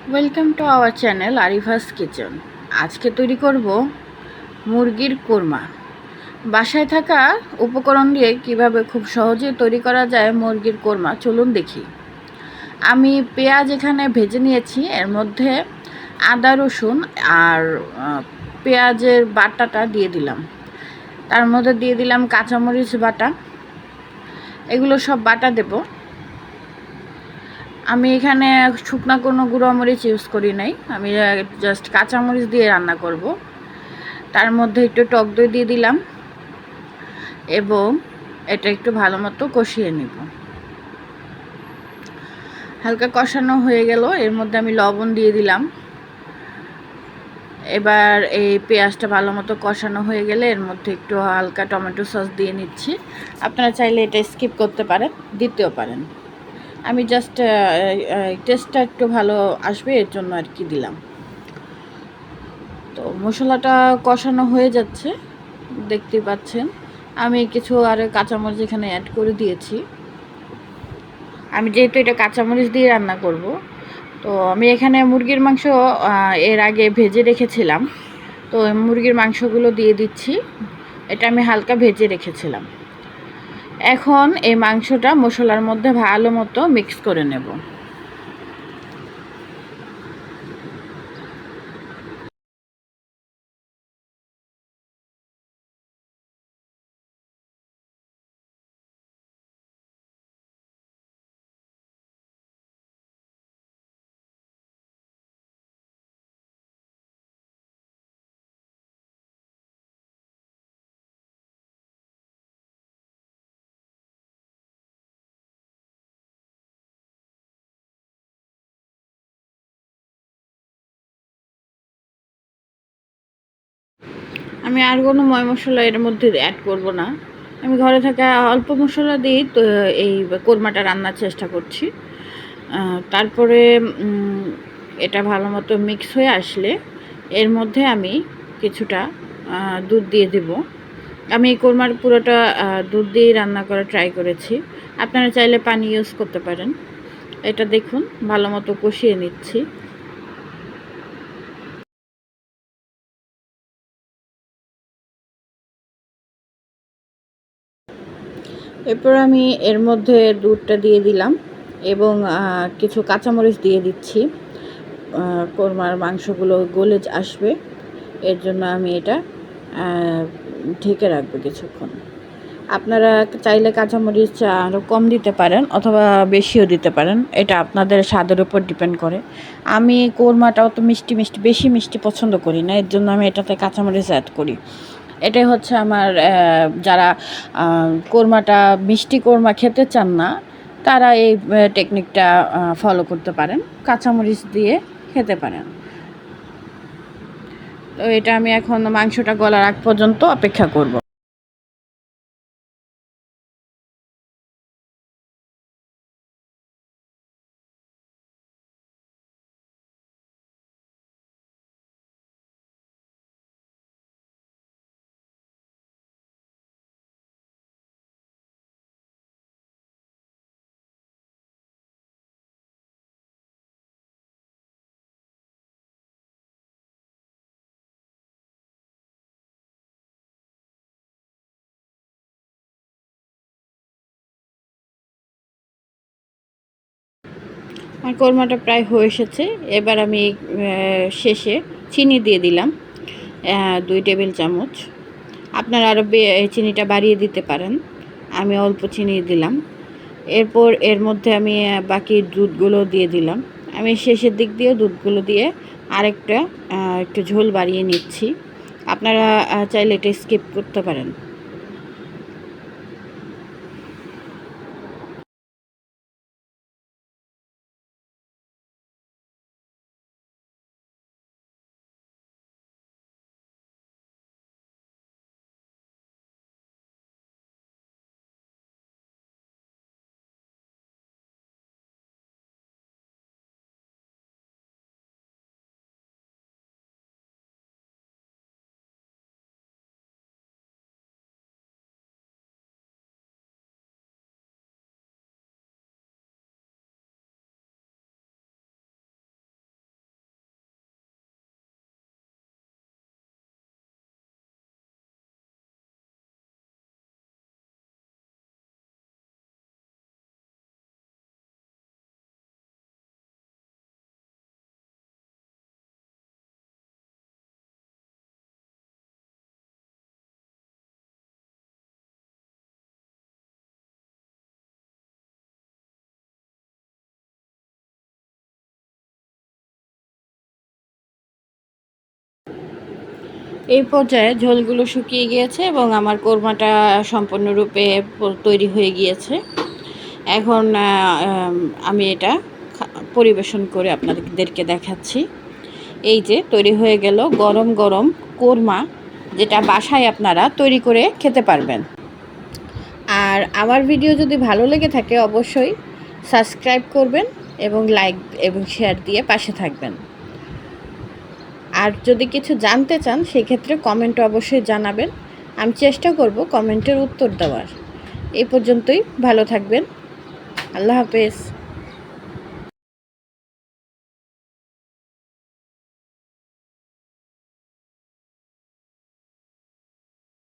Welcome to our channel Arifa's kitchen. আজকে তৈরি করব মুরগির কোরমা। বাসায় থাকা উপকরণ দিয়ে কিভাবে খুব সহজে তৈরি করা যায় মুরগির কোরমা, চলুন দেখি। আমি পেঁয়াজ এখানে ভেজে নিয়েছি, এর মধ্যে আদা রসুন আর পেঁয়াজের বাটাটা দিয়ে দিলাম। তার মধ্যে দিয়ে দিলাম কাঁচামরিচ বাটা, এগুলো সব বাটা দেব। আমি এখানে শুকনো কোনো গুঁড়ো মরিচ ইউজ করি নাই, আমি জাস্ট কাঁচামরিচ দিয়ে রান্না করব। তার মধ্যে একটু টক দই দিয়ে দিলাম এবং এটা একটু ভালো মতো কষিয়ে নিব। হালকা কষানো হয়ে গেল, এর মধ্যে আমি লবণ দিয়ে দিলাম। এবার এই পেঁয়াজটা ভালো মতো কষানো হয়ে গেলে এর মধ্যে একটু হালকা টমেটো সস দিয়ে নিচ্ছি। আপনারা চাইলে এটা স্কিপ করতে পারেন, দিতেও পারেন। আমি জাস্ট টেস্টটা একটু ভালো আসবে এর জন্য আর কি দিলাম। তো মশলাটা কষানো হয়ে যাচ্ছে, দেখতে পাচ্ছেন। আমি কিছু আর কাঁচামরিচ এখানে অ্যাড করে দিয়েছি। আমি যেহেতু এটা কাঁচামরিচ দিয়ে রান্না করব, তো আমি এখানে মুরগির মাংস এর আগে ভেজে রেখেছিলাম, তো মুরগির মাংসগুলো দিয়ে দিচ্ছি। এটা আমি হালকা ভেজে রেখেছিলাম। এখন এই মাংসটা মশলার মধ্যে ভালো মতো মিক্স করে নেব। আমি আর কোনো ময় মশলা এর মধ্যে অ্যাড করব না। আমি ঘরে থাকা অল্প মশলা দিয়েই তো এই কোরমাটা রান্নার চেষ্টা করছি। তারপরে এটা ভালো মতো মিক্স হয়ে আসলে এর মধ্যে আমি কিছুটা দুধ দিয়ে দেব। আমি এই কোরমার পুরোটা দুধ দিয়েই রান্না করা ট্রাই করেছি। আপনারা চাইলে পানি ইউজ করতে পারেন। এটা দেখুন ভালো মতো কষিয়ে নিচ্ছি। এরপর আমি এর মধ্যে দুধটা দিয়ে দিলাম এবং কিছু কাঁচামরিচ দিয়ে দিচ্ছি। কোরমার মাংসগুলো গলে আসবে, এর জন্য আমি এটা ঢেকে রাখবো কিছুক্ষণ। আপনারা চাইলে কাঁচামরিচ আরও কম দিতে পারেন অথবা বেশিও দিতে পারেন, এটা আপনাদের স্বাদের উপর ডিপেন্ড করে। আমি কোরমাটা অত মিষ্টি মিষ্টি বেশি মিষ্টি পছন্দ করি না, এর জন্য আমি এটাতে কাঁচামরিচ অ্যাড করি। এটাই হচ্ছে আমার যারা কোরমাটা মিষ্টি কোরমা খেতে চান না, তারা এই টেকনিকটা ফলো করতে পারেন, কাঁচামরিচ দিয়ে খেতে পারেন। তো এটা আমি এখন মাংসটা গলার আগ পর্যন্ত অপেক্ষা করব। আমার কোরমাটা প্রায় হয়ে এসেছে। এবার আমি শেষে চিনি দিয়ে দিলাম 2 টেবিল চামচ। আপনারা আরও চিনিটা বাড়িয়ে দিতে পারেন, আমি অল্প চিনি দিলাম। এরপর এর মধ্যে আমি বাকি দুধগুলো দিয়ে দিলাম। আমি শেষের দিক দিয়ে দুধগুলো দিয়ে আরেকটা একটু ঝোল বাড়িয়ে নিচ্ছি। আপনারা চাইলে এটা স্কিপ করতে পারেন। এই পর্যায়ে ঝোলগুলো শুকিয়ে গিয়েছে এবং আমার কোরমাটা সম্পূর্ণরূপে তৈরি হয়ে গিয়েছে। এখন আমি এটা পরিবেশন করে আপনাদেরকে দেখাচ্ছি। এই যে তৈরি হয়ে গেল গরম গরম কোরমা, যেটা বাসায় আপনারা তৈরি করে খেতে পারবেন। আর আমার ভিডিও যদি ভালো লেগে থাকে অবশ্যই সাবস্ক্রাইব করবেন এবং লাইক এবং শেয়ার দিয়ে পাশে থাকবেন। আর যদি কিছু জানতে চান সেক্ষেত্রে কমেন্টে অবশ্যই জানাবেন, আমি চেষ্টা করব কমেন্টের উত্তর দেওয়ার। এই পর্যন্তই, ভালো থাকবেন, আল্লাহ হাফেজ।